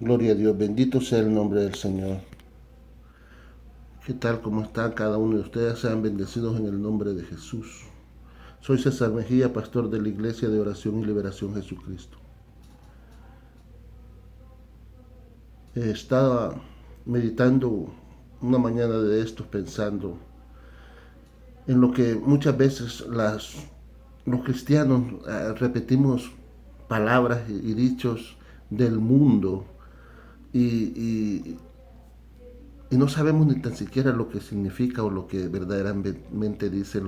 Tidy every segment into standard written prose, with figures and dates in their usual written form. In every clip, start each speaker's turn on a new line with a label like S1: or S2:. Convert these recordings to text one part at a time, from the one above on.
S1: Gloria a Dios, bendito sea el nombre del Señor. ¿Qué tal? ¿Cómo están cada uno de ustedes? Sean bendecidos en el nombre de Jesús. Soy César Mejía, pastor de la Iglesia de Oración y Liberación Jesucristo. Estaba meditando una mañana de estos pensando en lo que muchas veces los cristianos repetimos palabras y dichos del mundo y, y, y no sabemos ni tan siquiera lo que significa o lo que verdaderamente dicen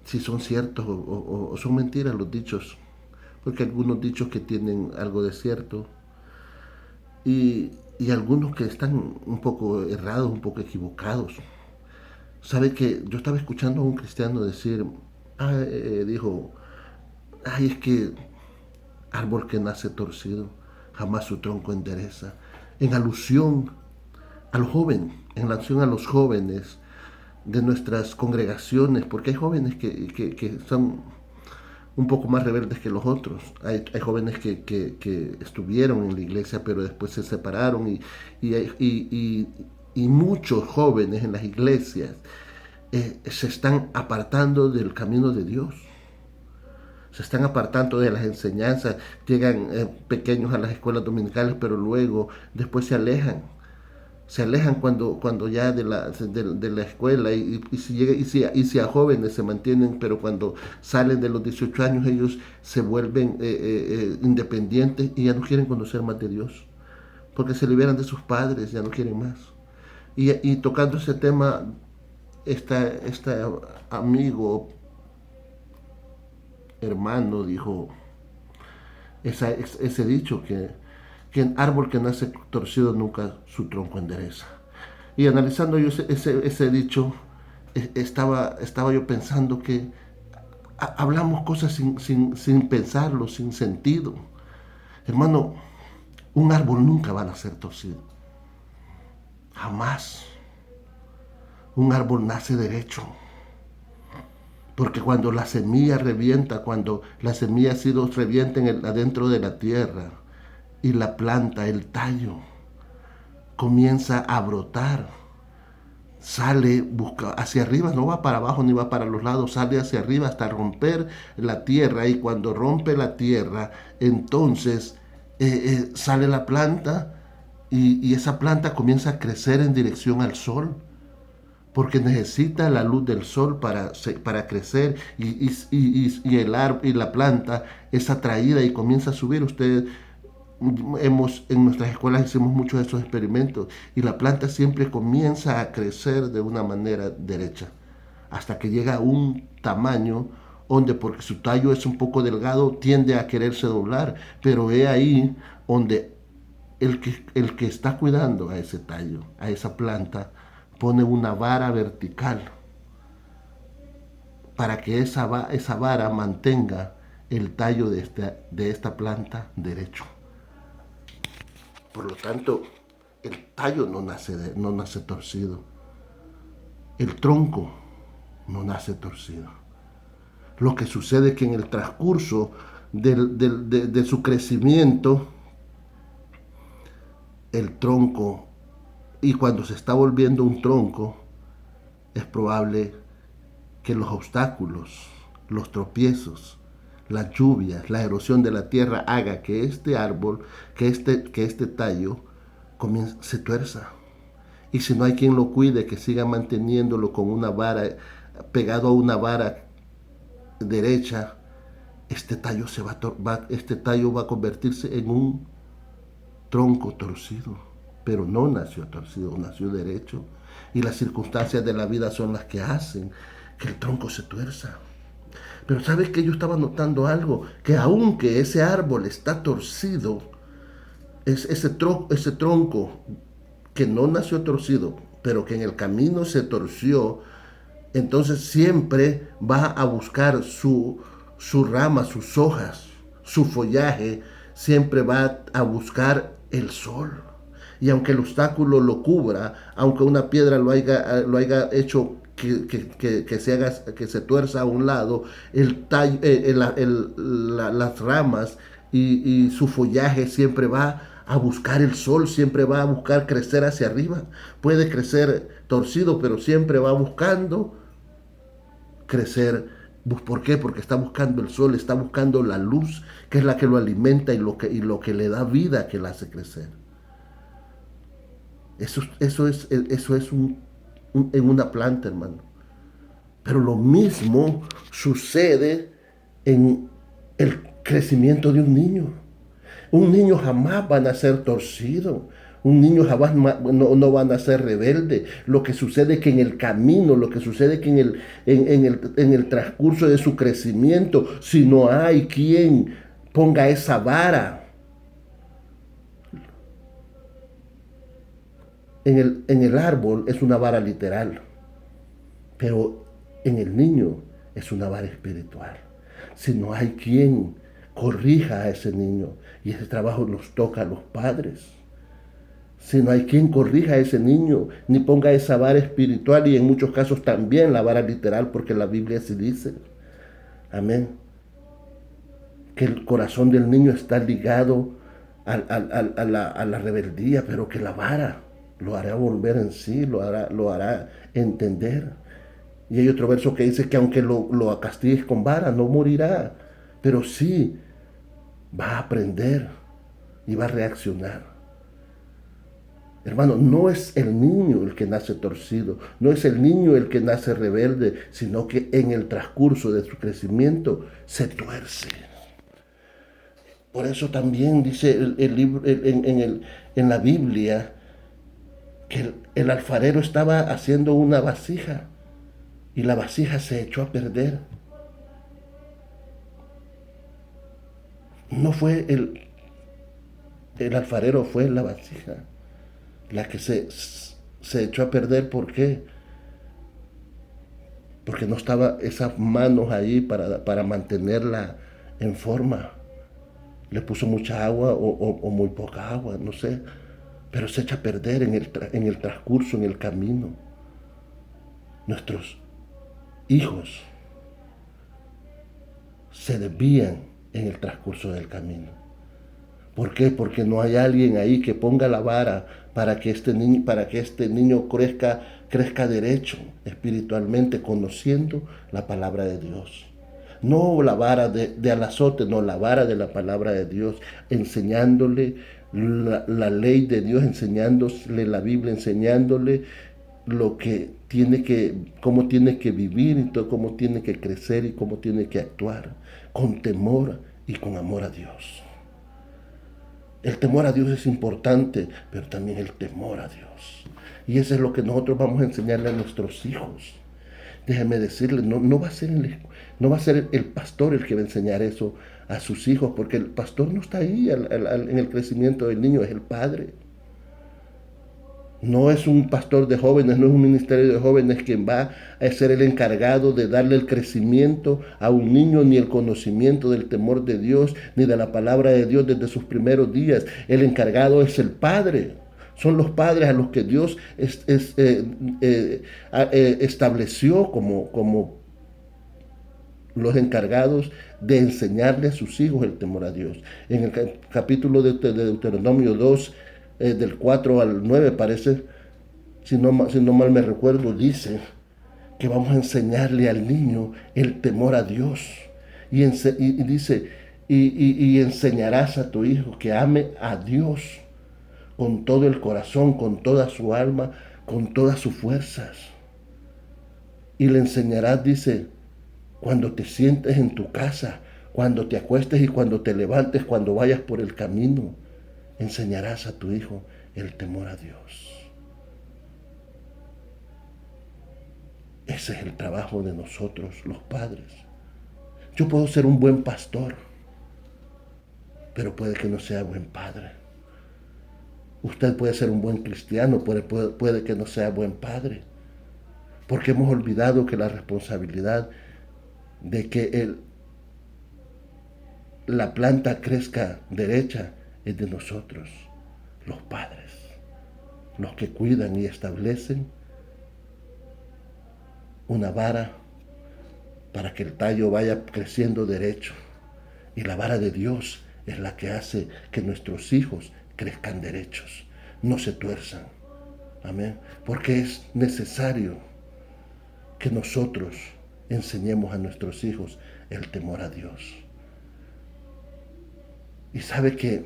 S1: si son ciertos o son mentiras los dichos, porque hay algunos dichos que tienen algo de cierto y algunos que están un poco errados, un poco equivocados. Sabe que yo estaba escuchando a un cristiano decir, dijo, ay, es que árbol que nace torcido, jamás su tronco endereza, en alusión al joven, en alusión a los jóvenes de nuestras congregaciones, porque hay jóvenes que son un poco más rebeldes que los otros. Hay jóvenes que estuvieron en la iglesia, pero después se separaron y, y, y muchos jóvenes en las iglesias se están apartando del camino de Dios. Se están apartando de las enseñanzas, llegan pequeños a las escuelas dominicales, pero luego, después se alejan cuando ya de la escuela y si a jóvenes se mantienen, pero cuando salen de los 18 años ellos se vuelven independientes y ya no quieren conocer más de Dios, porque se liberan de sus padres, ya no quieren más. Y tocando ese tema, este amigo, hermano, dijo ese dicho que el árbol que nace torcido nunca su tronco endereza. Y analizando yo ese dicho, estaba yo pensando que hablamos cosas sin pensarlo, sin sentido. Hermano, un árbol nunca va a nacer torcido. Jamás. Un árbol nace derecho. Porque cuando la semilla revienta, cuando la semilla ha sido revienta adentro de la tierra y la planta, el tallo, comienza a brotar, sale, busca hacia arriba, no va para abajo ni va para los lados, sale hacia arriba hasta romper la tierra y cuando rompe la tierra, entonces sale la planta y esa planta comienza a crecer en dirección al sol porque necesita la luz del sol para crecer y la planta es atraída y comienza a subir. Ustedes en nuestras escuelas hicimos muchos de esos experimentos y la planta siempre comienza a crecer de una manera derecha hasta que llega a un tamaño donde porque su tallo es un poco delgado tiende a quererse doblar, pero es ahí donde el que está cuidando a ese tallo, a esa planta, pone una vara vertical para que esa vara mantenga el tallo de esta planta derecho. Por lo tanto, el tallo no nace torcido. El tronco no nace torcido. Lo que sucede es que en el transcurso de su crecimiento, el tronco, y cuando se está volviendo un tronco, es probable que los obstáculos, los tropiezos, las lluvias, la erosión de la tierra haga que este árbol, que este tallo se tuerza. Y si no hay quien lo cuide, que siga manteniéndolo con una vara, pegado a una vara derecha, este tallo va a convertirse en un tronco torcido. Pero no nació torcido, nació derecho. Y las circunstancias de la vida son las que hacen que el tronco se tuerza. Pero ¿sabes qué? Yo estaba notando algo, que aunque ese árbol está torcido, ese tronco que no nació torcido, pero que en el camino se torció, entonces siempre va a buscar su rama, sus hojas, su follaje, siempre va a buscar el sol. Y aunque el obstáculo lo cubra, aunque una piedra lo haya hecho que se tuerza a un lado, las ramas y su follaje siempre va a buscar el sol, siempre va a buscar crecer hacia arriba. Puede crecer torcido, pero siempre va buscando crecer. ¿Por qué? Porque está buscando el sol, está buscando la luz, que es la que lo alimenta y lo que le da vida, que la hace crecer. Eso es en una planta, hermano. Pero lo mismo sucede en el crecimiento de un niño. Un niño jamás va a nacer torcido. Un niño jamás no va a nacer rebelde. Lo que sucede es que en el camino, lo que sucede es que en el transcurso de su crecimiento, si no hay quien ponga esa vara en el árbol, es una vara literal. Pero en el niño es una vara espiritual. Si no hay quien corrija a ese niño, y ese trabajo nos toca a los padres. Si no hay quien corrija a ese niño, ni ponga esa vara espiritual y en muchos casos también la vara literal, porque la Biblia así dice. Amén. Que el corazón del niño está ligado a la rebeldía, pero que la vara lo hará volver en sí, lo hará entender. Y hay otro verso que dice que aunque lo castigues con vara, no morirá, pero sí va a aprender y va a reaccionar. Hermano, no es el niño el que nace torcido, no es el niño el que nace rebelde, sino que en el transcurso de su crecimiento se tuerce. Por eso también dice el libro, en la Biblia, que el alfarero estaba haciendo una vasija y la vasija se echó a perder. No fue el alfarero, fue la vasija la que se echó a perder. ¿Por qué? Porque no estaba esas manos ahí para mantenerla en forma. Le puso mucha agua o muy poca agua, no sé. Pero se echa a perder en el transcurso, en el camino. Nuestros hijos se desvían en el transcurso del camino. ¿Por qué? Porque no hay alguien ahí que ponga la vara para que este niño crezca derecho espiritualmente, conociendo la palabra de Dios. No la vara de al azote, no, la vara de la palabra de Dios, enseñándole la ley de Dios, enseñándole la Biblia, enseñándole cómo tiene que vivir y todo, cómo tiene que crecer y cómo tiene que actuar, con temor y con amor a Dios. El temor a Dios es importante, pero también el temor a Dios. Y eso es lo que nosotros vamos a enseñarle a nuestros hijos. Déjeme decirle, no va a ser el pastor el que va a enseñar eso a sus hijos, porque el pastor no está ahí en el crecimiento del niño, es el padre. No es un pastor de jóvenes, no es un ministerio de jóvenes quien va a ser el encargado de darle el crecimiento a un niño, ni el conocimiento del temor de Dios, ni de la palabra de Dios desde sus primeros días. El encargado es el padre. Son los padres a los que Dios estableció como los encargados de enseñarle a sus hijos el temor a Dios. En el capítulo de Deuteronomio 2, del 4 al 9 parece, si no mal me recuerdo, dice que vamos a enseñarle al niño el temor a Dios. Y dice, y enseñarás a tu hijo que ame a Dios con todo el corazón, con toda su alma, con todas sus fuerzas. Y le enseñarás, dice, cuando te sientes en tu casa, cuando te acuestes y cuando te levantes, cuando vayas por el camino, enseñarás a tu hijo el temor a Dios. Ese es el trabajo de nosotros, los padres. Yo puedo ser un buen pastor, pero puede que no sea buen padre. Usted puede ser un buen cristiano, puede que no sea buen padre. Porque hemos olvidado que la responsabilidad de que la planta crezca derecha es de nosotros, los padres, los que cuidan y establecen una vara para que el tallo vaya creciendo derecho. Y la vara de Dios es la que hace que nuestros hijos crezcan derechos, no se tuerzan. Amén. Porque es necesario que nosotros enseñemos a nuestros hijos el temor a Dios. Y sabe que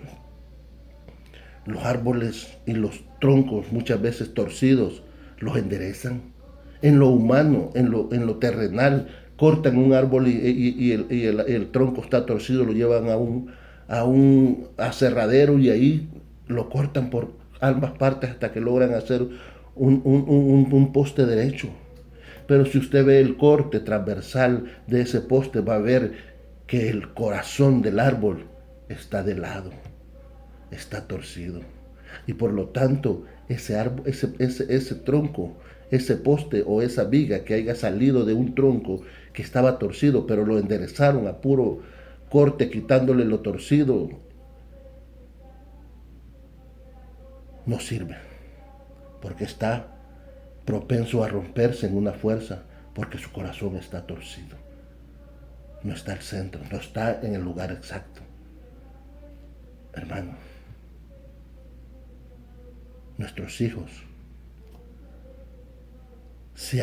S1: los árboles y los troncos, muchas veces torcidos, los enderezan. En lo humano, en lo terrenal, cortan un árbol y el tronco está torcido, lo llevan a un aserradero y ahí lo cortan por ambas partes hasta que logran hacer un poste derecho. Pero si usted ve el corte transversal de ese poste, va a ver que el corazón del árbol está de lado, está torcido. Y por lo tanto, ese árbol, ese tronco, ese poste o esa viga que haya salido de un tronco que estaba torcido, pero lo enderezaron a puro corte, quitándole lo torcido, no sirve, porque está propenso a romperse en una fuerza, porque su corazón está torcido. No está al centro, no está en el lugar exacto. Hermano, nuestros hijos, si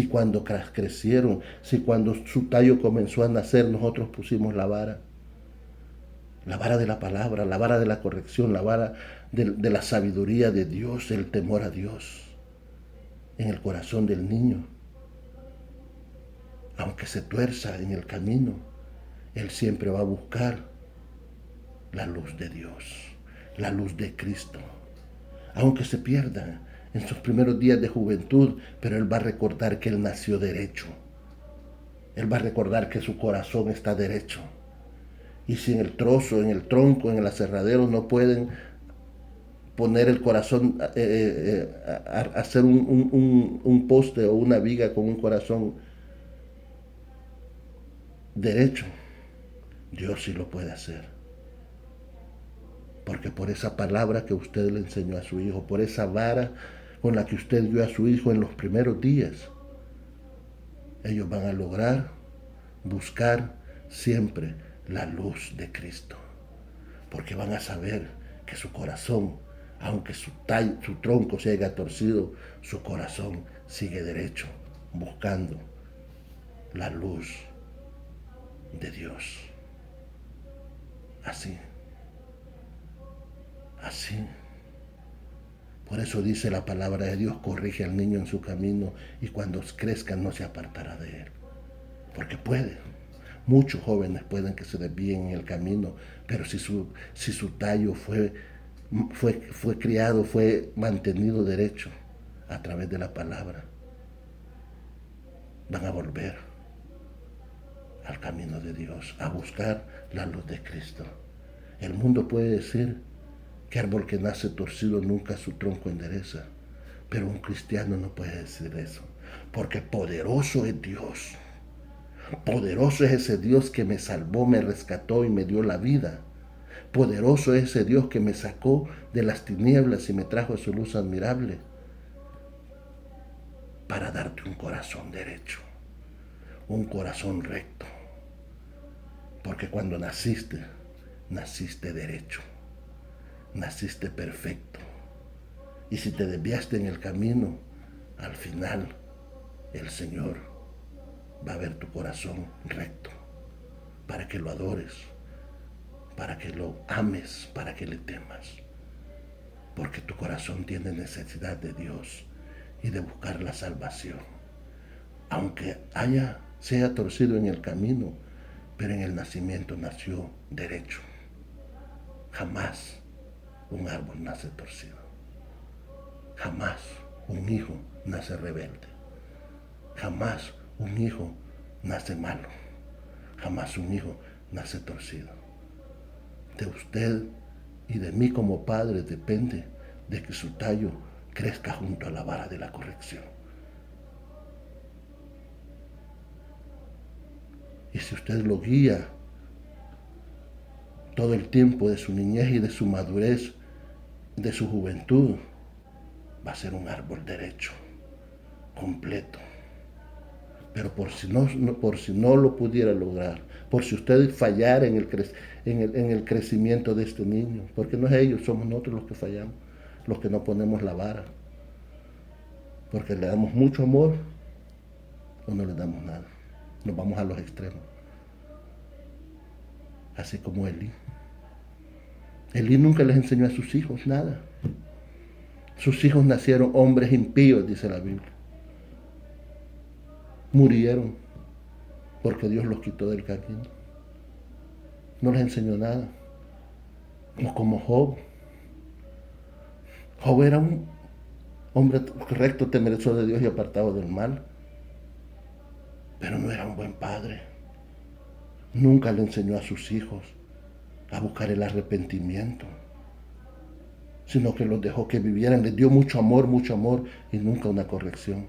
S1: cuando crecieron, si cuando su tallo comenzó a nacer, nosotros pusimos la vara de la palabra, la vara de la corrección, la vara de la sabiduría de Dios, el temor a Dios en el corazón del niño, aunque se tuerza en el camino, él siempre va a buscar la luz de Dios, la luz de Cristo. Aunque se pierda en sus primeros días de juventud, pero él va a recordar que él nació derecho. Él va a recordar que su corazón está derecho. Y si en el trozo, en el tronco, en el aserradero no pueden poner el corazón, hacer un poste o una viga con un corazón derecho, Dios sí lo puede hacer. Porque por esa palabra que usted le enseñó a su hijo, por esa vara con la que usted dio a su hijo en los primeros días, ellos van a lograr buscar siempre la luz de Cristo. Porque van a saber que su corazón, aunque su tronco se haya torcido, su corazón sigue derecho, buscando la luz de Dios. Así. Por eso dice la palabra de Dios, corrige al niño en su camino y cuando crezca no se apartará de él. Porque puede. Muchos jóvenes pueden que se desvíen en el camino, pero si su tallo fue criado, fue mantenido derecho a través de la palabra, van a volver al camino de Dios, a buscar la luz de Cristo. El mundo puede decir que árbol que nace torcido nunca su tronco endereza, pero un cristiano no puede decir eso, porque poderoso es Dios. Poderoso es ese Dios que me salvó, me rescató y me dio la vida. Poderoso es ese Dios que me sacó de las tinieblas y me trajo a su luz admirable para darte un corazón derecho, un corazón recto. Porque cuando naciste, naciste derecho, naciste perfecto. Y si te desviaste en el camino, al final el Señor va a ver tu corazón recto, para que lo adores, para que lo ames, para que le temas. Porque tu corazón tiene necesidad de Dios y de buscar la salvación. Aunque se haya torcido en el camino, pero en el nacimiento nació derecho. Jamás un árbol nace torcido. Jamás un hijo nace rebelde. Jamás un hijo nace malo. Jamás un hijo nace torcido. De usted y de mí como padre depende de que su tallo crezca junto a la vara de la corrección. Y si usted lo guía todo el tiempo de su niñez y de su madurez, de su juventud, va a ser un árbol derecho, completo. Pero por si no lo pudiera lograr, por si usted fallara en el crecimiento de este niño, porque no es ellos, somos nosotros los que fallamos, los que no ponemos la vara, porque le damos mucho amor o no le damos nada, nos vamos a los extremos, así como Elí. Elí nunca les enseñó a sus hijos nada. Sus hijos nacieron hombres impíos, dice la Biblia. Murieron porque Dios los quitó del camino. No les enseñó nada. No como Job. Job era un hombre recto, temeroso de Dios y apartado del mal. Pero no era un buen padre. Nunca le enseñó a sus hijos a buscar el arrepentimiento, sino que los dejó que vivieran. Les dio mucho amor y nunca una corrección.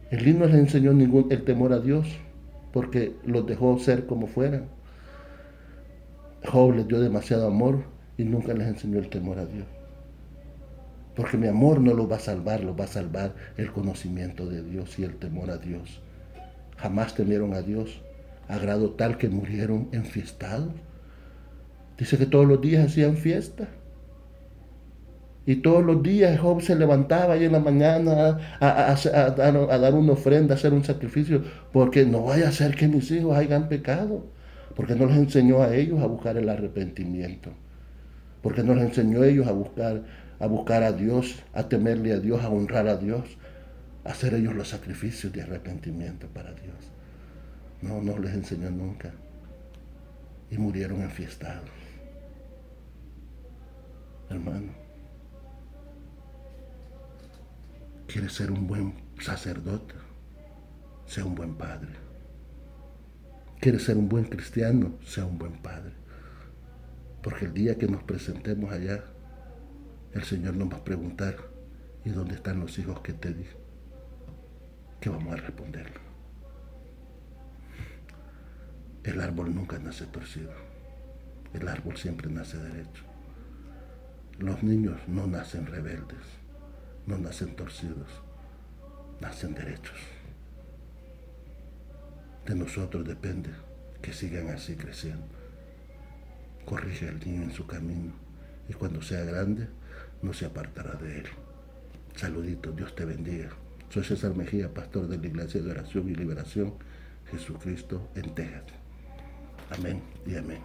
S1: Elí no les enseñó el temor a Dios, porque los dejó ser como fueran. Job les dio demasiado amor y nunca les enseñó el temor a Dios. Porque mi amor no los va a salvar el conocimiento de Dios y el temor a Dios. Jamás temieron a Dios, a grado tal que murieron enfiestados. Dice que todos los días hacían fiesta. Y todos los días Job se levantaba ahí en la mañana a dar una ofrenda, a hacer un sacrificio, porque no vaya a ser que mis hijos hayan pecado, porque no les enseñó a ellos a buscar el arrepentimiento, porque no les enseñó a ellos a buscar a Dios, a temerle a Dios, a honrar a Dios, a hacer ellos los sacrificios de arrepentimiento para Dios. No, no les enseñó nunca. Y murieron enfiestados. Hermano, ¿quieres ser un buen sacerdote? Sea un buen padre. ¿Quieres ser un buen cristiano? Sea un buen padre. Porque el día que nos presentemos allá, el Señor nos va a preguntar, ¿y dónde están los hijos que te di? ¿Qué vamos a responder? El árbol nunca nace torcido. El árbol siempre nace derecho. Los niños no nacen rebeldes, no nacen torcidos, nacen derechos. De nosotros depende que sigan así creciendo. Corrige al niño en su camino y cuando sea grande no se apartará de él. Saluditos, Dios te bendiga. Soy César Mejía, pastor de la Iglesia de Oración y Liberación, Jesucristo en Texas. Amén y amén.